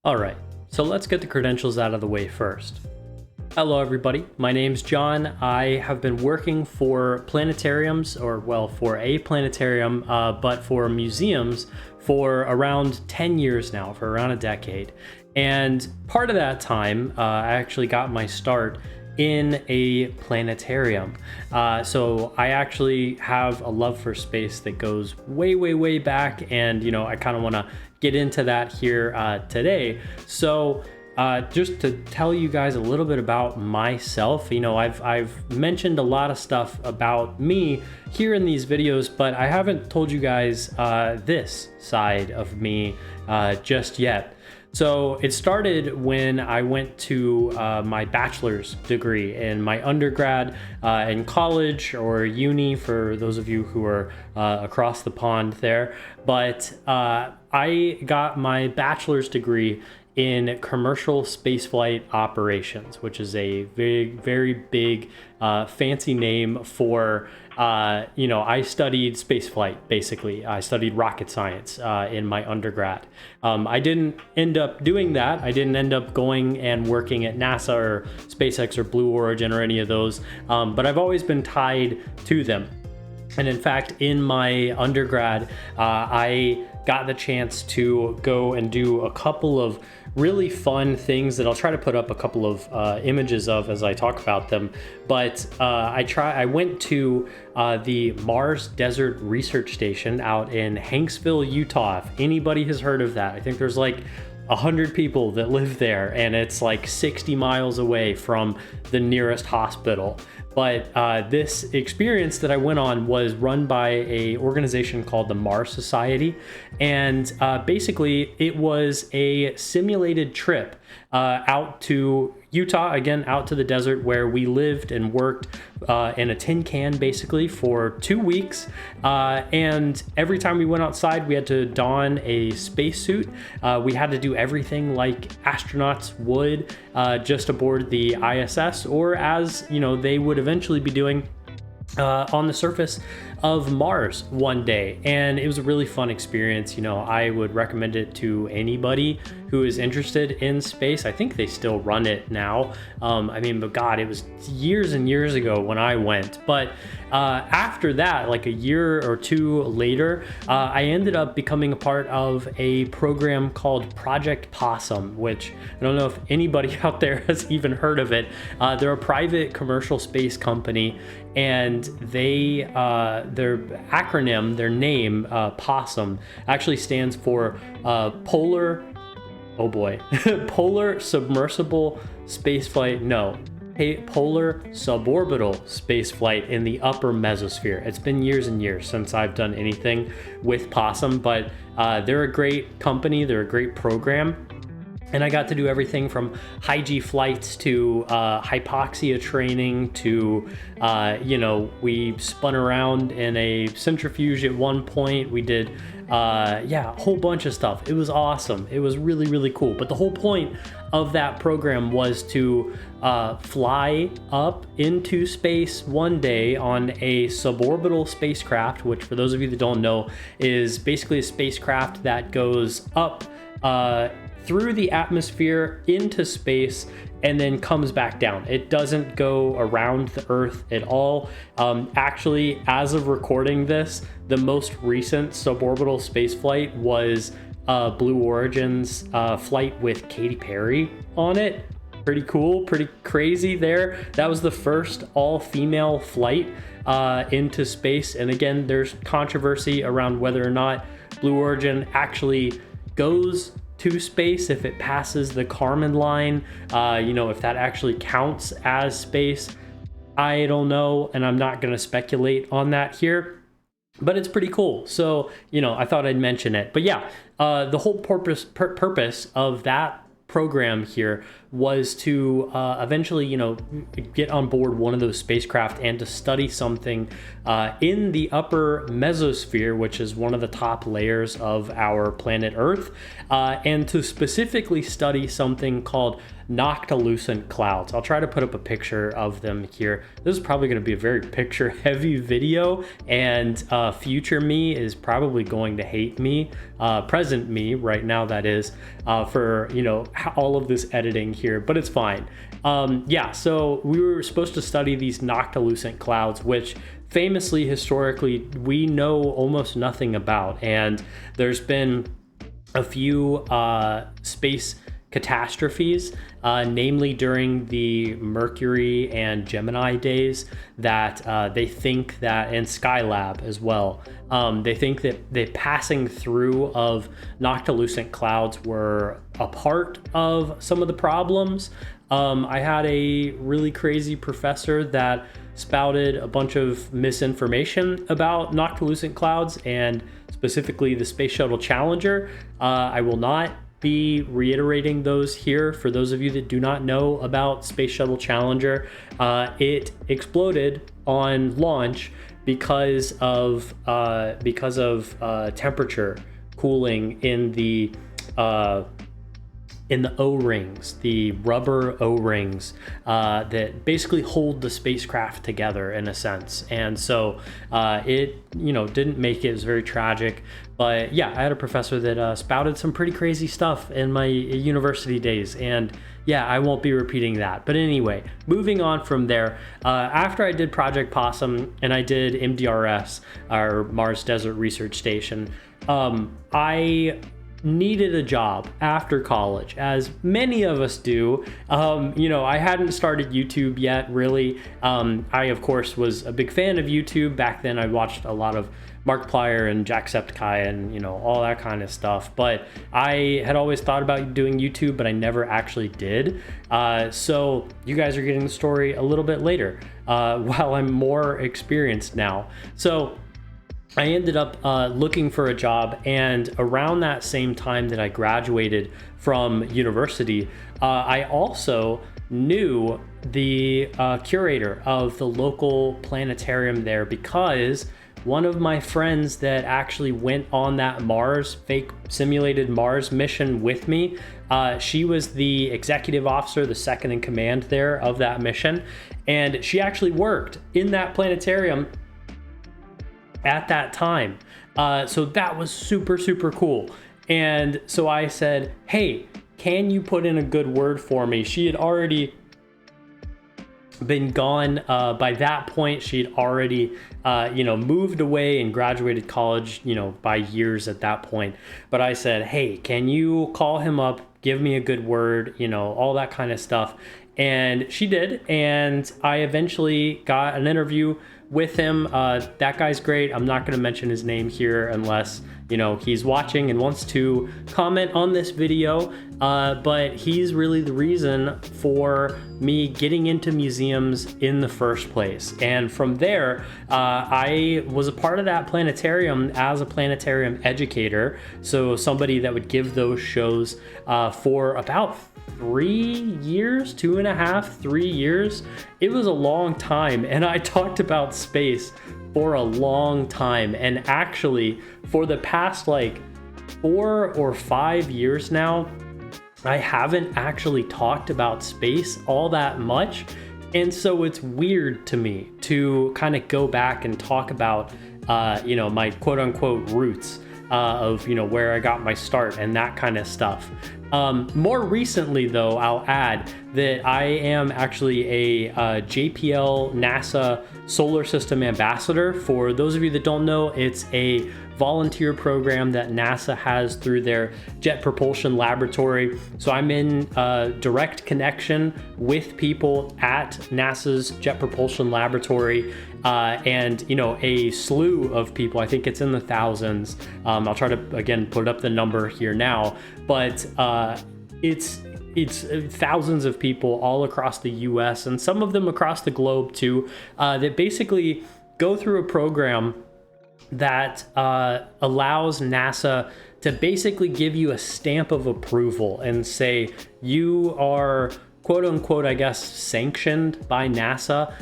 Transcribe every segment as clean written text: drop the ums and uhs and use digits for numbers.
All right, so let's get the credentials out of the way first. Hello everybody, my name's John. I have been working for planetariums, or well, for a planetarium, but for museums for around 10 years now, for around a decade. And part of that time, I actually got my start in a planetarium. So I actually have a love for space that goes way, way, way back. And, I kind of want to get into that here today. So just to tell you guys a little bit about myself, I've mentioned a lot of stuff about me here in these videos, but I haven't told you guys this side of me just yet. So it started when I went to my bachelor's degree in my undergrad in college or uni for those of you who are across the pond there. But I got my bachelor's degree in commercial spaceflight operations, which is a very, very big fancy name for I studied spaceflight. Basically, I studied rocket science in my undergrad. I didn't end up doing that. I didn't end up going and working at NASA or SpaceX or Blue Origin or any of those, but I've always been tied to them. And in fact, in my undergrad, I got the chance to go and do a couple of really fun things that I'll try to put up a couple of images of as I talk about them. But I went to the Mars Desert Research Station out in Hanksville, Utah. If anybody has heard of that, I think there's like 100 people that live there, and it's like 60 miles away from the nearest hospital. But this experience that I went on was run by an organization called the Mars Society. And basically, it was a simulated trip out to Utah, again, out to the desert where we lived and worked in a tin can basically for 2 weeks. And every time we went outside, we had to don a spacesuit. We had to do everything like astronauts would just aboard the ISS, or as they would eventually be doing on the surface of Mars one day. And it was a really fun experience. I would recommend it to anybody who is interested in space. I think they still run it now. But God, it was years and years ago when I went. But after that, like a year or two later, I ended up becoming a part of a program called Project Possum, which I don't know if anybody out there has even heard of it. They're a private commercial space company, and their acronym, their name, Possum, actually stands for Polar Submersible Spaceflight. No, Polar Suborbital Spaceflight in the upper mesosphere. It's been years and years since I've done anything with Possum, but they're a great company. They're a great program. And I got to do everything from high-G flights to hypoxia training to, we spun around in a centrifuge at one point. We did, a whole bunch of stuff. It was awesome. It was really, really cool. But the whole point of that program was to fly up into space one day on a suborbital spacecraft, which for those of you that don't know is basically a spacecraft that goes up through the atmosphere into space and then comes back down. It doesn't go around the Earth at all. Actually, as of recording this, the most recent suborbital space flight was Blue Origin's flight with Katy Perry on it. Pretty cool, pretty crazy there. That was the first all-female flight into space. And again, there's controversy around whether or not Blue Origin actually goes to space, if it passes the Kármán line, if that actually counts as space. I don't know, and I'm not going to speculate on that here, but it's pretty cool. So, I thought I'd mention it. But yeah, the whole purpose of that program here was to eventually, get on board one of those spacecraft and to study something in the upper mesosphere, which is one of the top layers of our planet Earth, and to specifically study something called noctilucent clouds. I'll try to put up a picture of them here. This is probably going to be a very picture heavy video, and future me is probably going to hate me, present me right now, that is, for, you know, all of this editing here, but it's fine. Yeah, so we were supposed to study these noctilucent clouds, which famously, historically, we know almost nothing about. And there's been a few space catastrophes, namely during the Mercury and Gemini days, that they think that, and Skylab as well, they think that the passing through of noctilucent clouds were a part of some of the problems. I had a really crazy professor that spouted a bunch of misinformation about noctilucent clouds, and specifically the Space Shuttle Challenger. I will not be reiterating those here. For those of you that do not know about Space Shuttle Challenger, it exploded on launch because of temperature cooling in the O-rings, the rubber O-rings that basically hold the spacecraft together in a sense. And so it, you know, didn't make it. It was very tragic. But yeah, I had a professor that spouted some pretty crazy stuff in my university days. And yeah, I won't be repeating that. But anyway, moving on from there, after I did Project Possum and I did MDRS, our Mars Desert Research Station, I needed a job after college, as many of us do. You know, I hadn't started YouTube yet, really. I, of course, was a big fan of YouTube. Back then, I watched a lot of Markiplier and Jacksepticeye and, you know, all that kind of stuff. But I had always thought about doing YouTube, but I never actually did. So you guys are getting the story a little bit later, while I'm more experienced now. So I ended up looking for a job, and around that same time that I graduated from university, I also knew the curator of the local planetarium there, because one of my friends that actually went on that fake simulated Mars mission with me, she was the executive officer, the second in command there of that mission, and she actually worked in that planetarium at that time. So that was super, super cool. And so I said, hey, can you put in a good word for me? She had already been gone. By that point, she'd already, you know, moved away and graduated college, you know, by years at that point. But I said, hey, can you call him up, give me a good word, you know, all that kind of stuff. And she did. And I eventually got an interview with him. That guy's great. I'm not going to mention his name here unless, you know, he's watching and wants to comment on this video. But he's really the reason for me getting into museums in the first place. And from there, I was a part of that planetarium as a planetarium educator. So somebody that would give those shows for about 3 years, 2.5, 3 years. It was a long time, and I talked about space for a long time. And actually, for the past like 4 or 5 years now, I haven't actually talked about space all that much. And so it's weird to me to kind of go back and talk about, you know, my quote unquote roots of, you know, where I got my start and that kind of stuff. More recently, though, I'll add that I am actually a JPL NASA Solar System Ambassador. For those of you that don't know, it's a volunteer program that NASA has through their Jet Propulsion Laboratory. So I'm in direct connection with people at NASA's Jet Propulsion Laboratory, and, you know, a slew of people. I think it's in the thousands. I'll try to, again, put up the number here now, but it's thousands of people all across the US and some of them across the globe too, that basically go through a program that allows NASA to basically give you a stamp of approval and say you are, quote unquote, I guess, sanctioned by NASA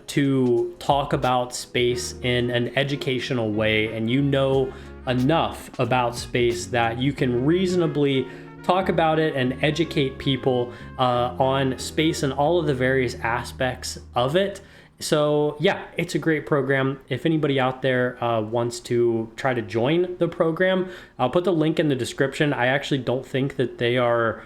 to talk about space in an educational way, and you know enough about space that you can reasonably talk about it and educate people on space and all of the various aspects of it. So yeah, it's a great program. If anybody out there wants to try to join the program, I'll put the link in the description. I actually don't think that they are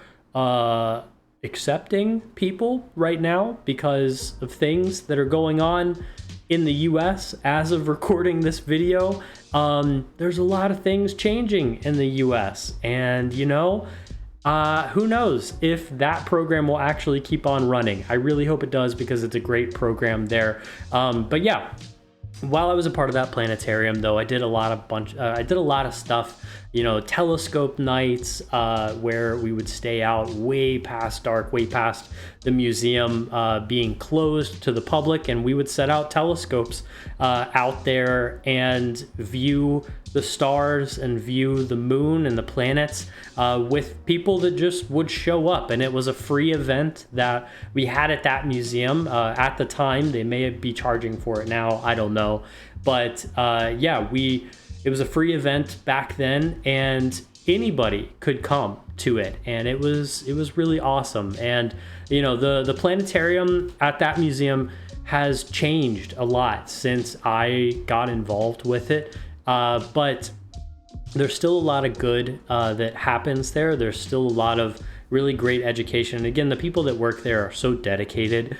accepting people right now because of things that are going on in the US as of recording this video. There's a lot of things changing in the US, and you know, who knows if that program will actually keep on running. I really hope it does, because it's a great program there. But yeah, while I was a part of that planetarium, though, I did a lot of stuff, you know, telescope nights, where we would stay out way past dark, way past the museum being closed to the public, and we would set out telescopes out there and view the stars and view the moon and the planets with people that just would show up. And it was a free event that we had at that museum at the time. They may be charging for it now, I don't know, but yeah, it was a free event back then, and anybody could come to it, and it was really awesome. And you know, the planetarium at that museum has changed a lot since I got involved with it, but there's still a lot of good that happens there. There's still a lot of really great education. And again, the people that work there are so dedicated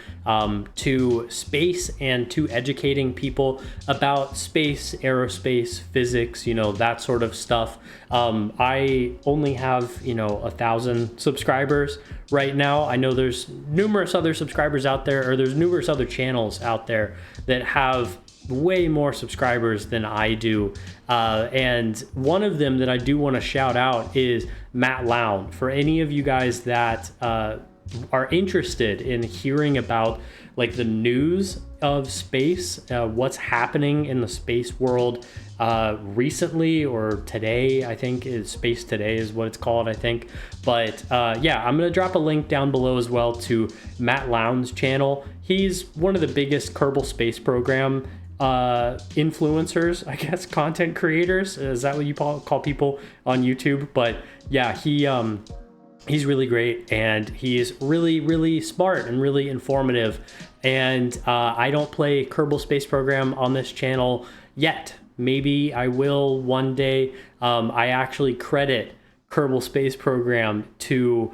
to space and to educating people about space, aerospace, physics, you know, that sort of stuff. I only have, you know, 1,000 subscribers right now. I know there's numerous other subscribers out there, or there's numerous other channels out there that have way more subscribers than I do. And one of them that I do want to shout out is Matt Lown. For any of you guys that are interested in hearing about like the news of space, what's happening in the space world recently, or today, I think is Space Today is what it's called, I think. But yeah, I'm gonna drop a link down below as well to Matt Lown's channel. He's one of the biggest Kerbal Space Program influencers, I guess, content creators. Is that what you call people on YouTube? But yeah, he's really great, and he's really smart and really informative. And I don't play Kerbal Space Program on this channel yet. Maybe I will one day. I actually credit Kerbal Space Program to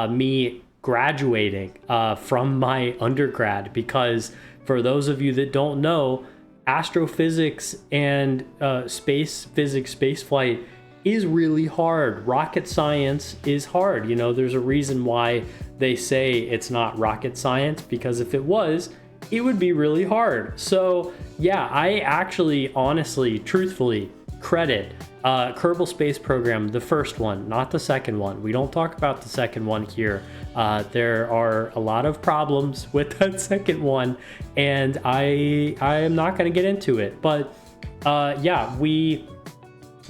me graduating from my undergrad, because for those of you that don't know, astrophysics and space physics, space flight is really hard. Rocket science is hard. You know, there's a reason why they say it's not rocket science, because if it was, it would be really hard. So yeah, I actually, honestly, truthfully credit Kerbal Space Program, the first one, not the second one. We don't talk about the second one here. There are a lot of problems with that second one, and I am not going to get into it. But yeah,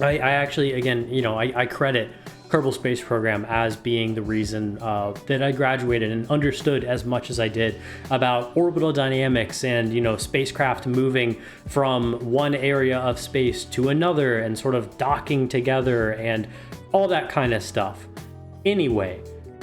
I actually, again, you know, I credit Kerbal Space Program as being the reason that I graduated and understood as much as I did about orbital dynamics and, you know, spacecraft moving from one area of space to another and sort of docking together and all that kind of stuff. Anyway,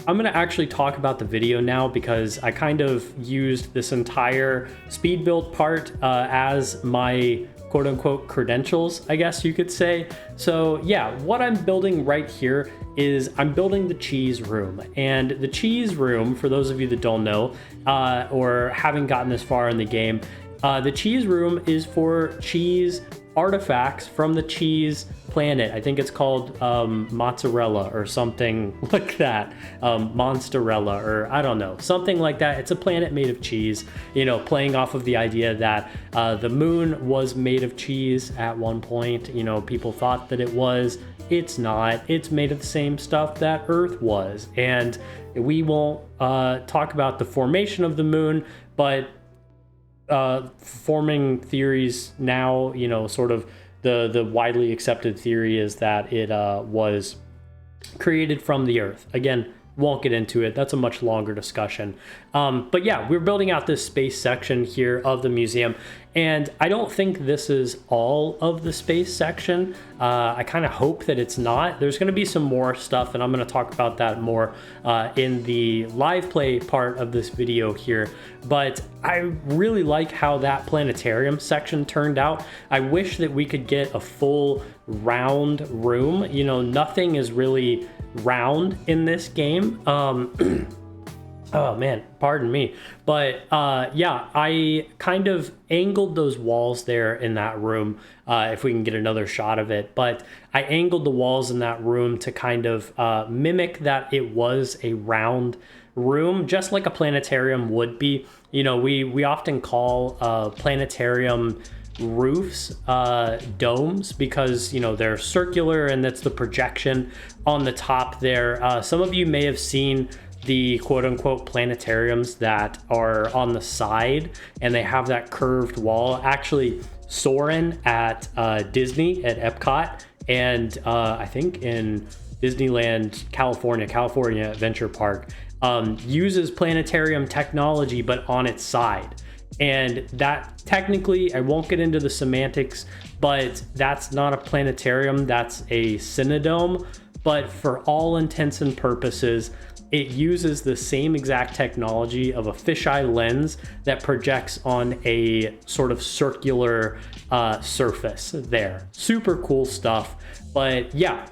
I'm going to actually talk about the video now, because I kind of used this entire speed build part as my quote unquote credentials, I guess you could say. So yeah, what I'm building right here is I'm building the cheese room. And the cheese room, for those of you that don't know or haven't gotten this far in the game, the cheese room is for cheese artifacts from the cheese planet. I think it's called mozzarella or something like that. Monsterella, or I don't know, something like that. It's a planet made of cheese, you know, playing off of the idea that the moon was made of cheese at one point. You know, people thought that it was. It's not. It's made of the same stuff that Earth was. And we won't talk about the formation of the moon, but forming theories now, you know, sort of the widely accepted theory is that it was created from the Earth. Again, won't get into it. That's a much longer discussion. But yeah, we're building out this space section here of the museum. And I don't think this is all of the space section. I kind of hope that it's not. There's going to be some more stuff, and I'm going to talk about that more in the live play part of this video here. But I really like how that planetarium section turned out. I wish that we could get a full round room. You know, nothing is really round in this game. Oh man, pardon me. But yeah, I kind of angled those walls there in that room, if we can get another shot of it. But I angled the walls in that room to kind of mimic that it was a round room, just like a planetarium would be. You know, we often call planetarium roofs domes because, you know, they're circular and that's the projection on the top there. Some of you may have seen the quote-unquote planetariums that are on the side and they have that curved wall. Actually, Soarin' at Disney at Epcot, and I think in Disneyland California Adventure Park, uses planetarium technology but on its side. And that technically, I won't get into the semantics, but that's not a planetarium, that's a cinedome. But for all intents and purposes, it uses the same exact technology of a fisheye lens that projects on a sort of circular surface there. Super cool stuff. But yeah,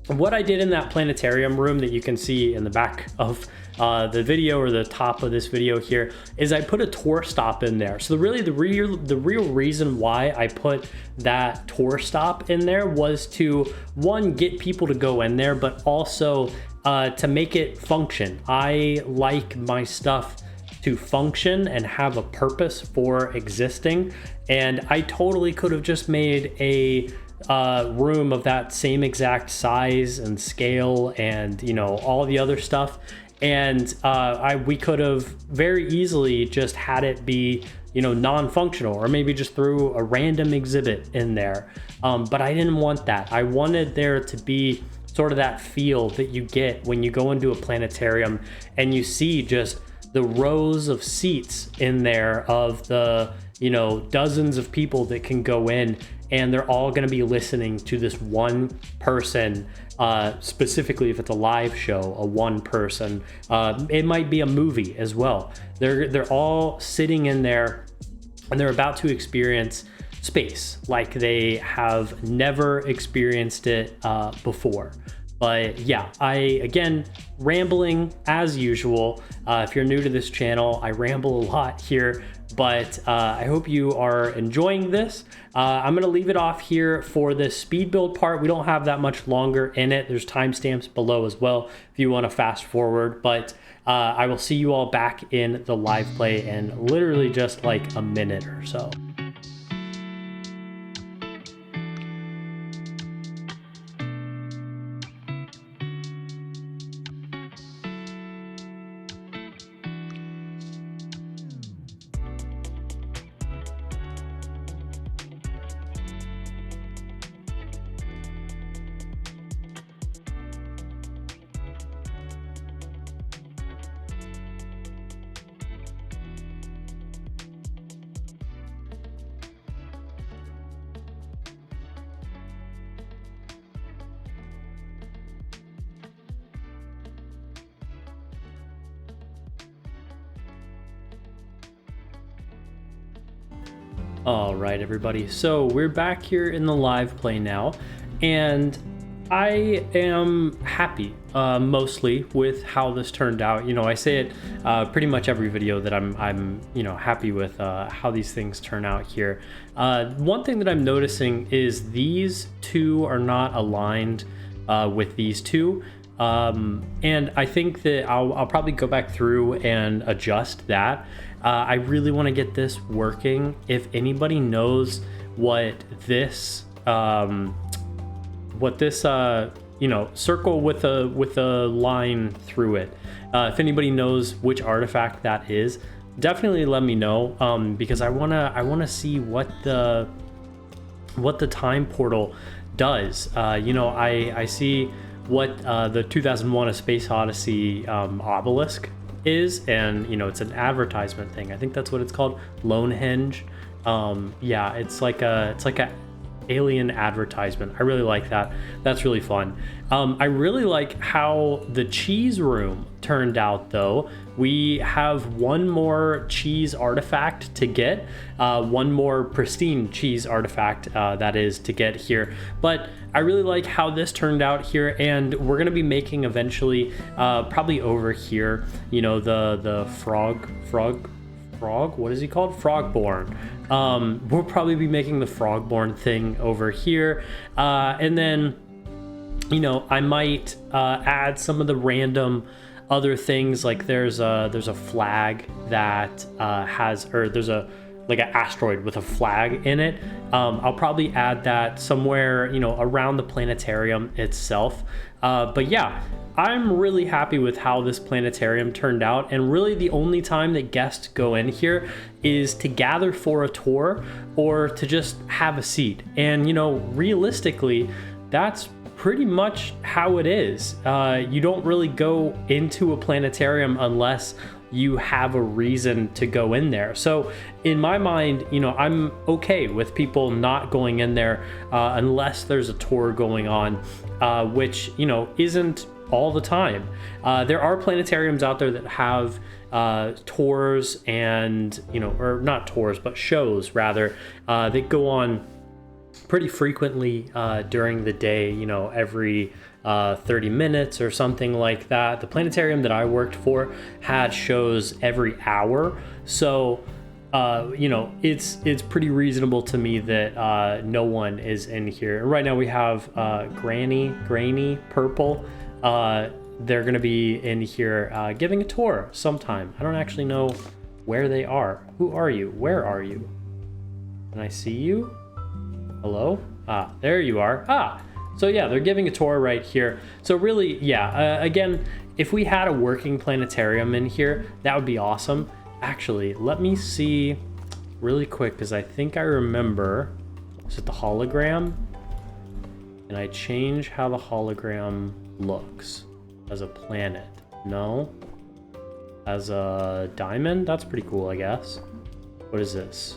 what I did in that planetarium room that you can see in the back of the video, or the top of this video here, is I put a tour stop in there. So really the real reason why I put that tour stop in there was to, one, get people to go in there, but also to make it function. I like my stuff to function and have a purpose for existing. And I totally could have just made a room of that same exact size and scale and, you know, all the other stuff. And we could have very easily just had it be, you know, non-functional, or maybe just threw a random exhibit in there. But I didn't want that. I wanted there to be sort of that feel that you get when you go into a planetarium and you see just the rows of seats in there of the, you know, dozens of people that can go in, and they're all going to be listening to this one person, specifically if it's a live show, a one person. It might be a movie as well. They're all sitting in there and they're about to experience space like they have never experienced it before. But yeah, again, rambling as usual. If you're new to this channel, I ramble a lot here, but I hope you are enjoying this. I'm gonna leave it off here for the speed build part. We don't have that much longer in it. There's timestamps below as well if you wanna fast forward, but I will see you all back in the live play in literally just like a minute or so. All right, everybody. So we're back here in the live play now, and I am happy mostly with how this turned out. You know, I say it pretty much every video that I'm you know, happy with how these things turn out here. One thing that I'm noticing is these two are not aligned with these two. And I think that I'll probably go back through and adjust that. I really want to get this working. If anybody knows what this you know, circle with a line through it, if anybody knows which artifact that is, definitely let me know, because I wanna see what the time portal does. You know, I see what the 2001 A Space Odyssey obelisk is, and you know, it's an advertisement thing. I think that's what it's called, Lonehenge. Yeah, it's like a alien advertisement. I really like that. That's really fun. I really like how the cheese room turned out though. We have one more cheese artifact to get, one more pristine cheese artifact that is to get here. But I really like how this turned out here, and we're gonna be making eventually, probably over here, you know, the frog, what is he called? Frogborn. We'll probably be making the Frogborn thing over here. And then, you know, I might add some of the random other things, like there's a flag that has, or there's a like an asteroid with a flag in it. I'll probably add that somewhere, you know, around the planetarium itself. But yeah, I'm really happy with how this planetarium turned out, and really the only time that guests go in here is to gather for a tour or to just have a seat. And, you know, realistically, that's pretty much how it is. You don't really go into a planetarium unless you have a reason to go in there. So in my mind, you know, I'm okay with people not going in there unless there's a tour going on, which, you know, isn't all the time. There are planetariums out there that have tours and, you know, or not tours, but shows rather, that go on pretty frequently during the day, you know, every 30 minutes or something like that. The planetarium that I worked for had shows every hour. So, you know, it's pretty reasonable to me that no one is in here. Right now we have Grainy, Purple. They're going to be in here giving a tour sometime. I don't actually know where they are. Who are you? Where are you? Can I see you? Hello? Ah, there you are. Ah, so yeah, they're giving a tour right here. So really, yeah, again, if we had a working planetarium in here, that would be awesome. Actually, let me see really quick, because I think I remember, is it the hologram? Can I change how the hologram looks as a planet? No. As a diamond? That's pretty cool, I guess. What is this?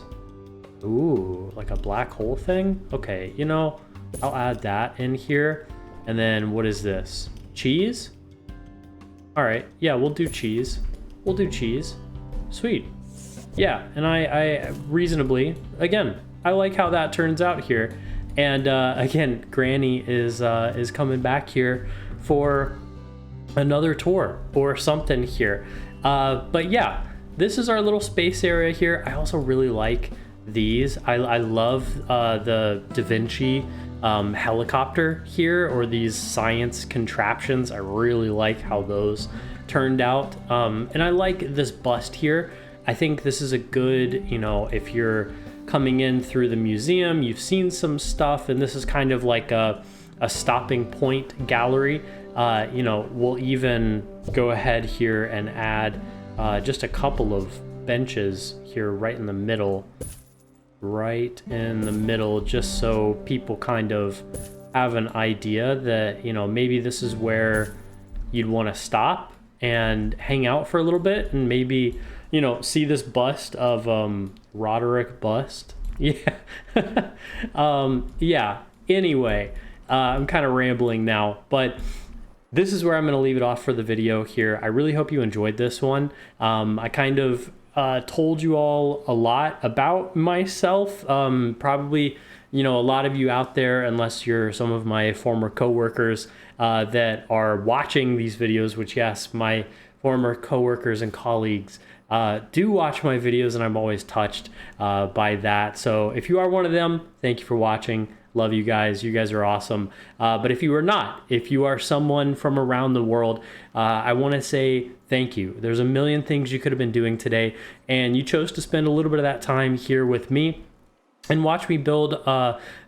Ooh, like a black hole thing? Okay, you know, I'll add that in here. And then what is this? Cheese? All right, yeah, we'll do cheese. We'll do cheese. Sweet. Yeah, and I reasonably, again, I like how that turns out here. And again, Granny is coming back here for another tour or something here. But yeah, this is our little space area here. I also really like these. I love the Da Vinci helicopter here, or these science contraptions. I really like how those turned out. And I like this bust here. I think this is a good, you know, if you're coming in through the museum, you've seen some stuff, and this is kind of like a stopping point gallery. You know, we'll even go ahead here and add just a couple of benches here right in the middle, just so people kind of have an idea that, you know, maybe this is where you'd want to stop and hang out for a little bit, and maybe, you know, see this bust of Roderick bust. Yeah. Yeah, anyway, I'm kind of rambling now, but this is where I'm going to leave it off for the video here. I really hope you enjoyed this one. I kind of told you all a lot about myself. Probably, you know, a lot of you out there, unless you're some of my former coworkers that are watching these videos, which, yes, my former coworkers and colleagues do watch my videos, and I'm always touched by that. So if you are one of them, thank you for watching. Love you guys. You guys are awesome. But if you are not, if you are someone from around the world, I want to say thank you. There's a million things you could have been doing today, and you chose to spend a little bit of that time here with me and watch me build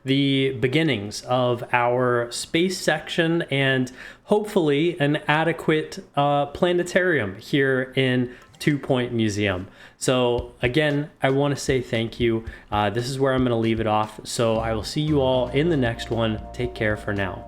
the beginnings of our space section, and hopefully an adequate planetarium here in 2 Point Museum. So again, I want to say thank you. This is where I'm going to leave it off. So I will see you all in the next one. Take care for now.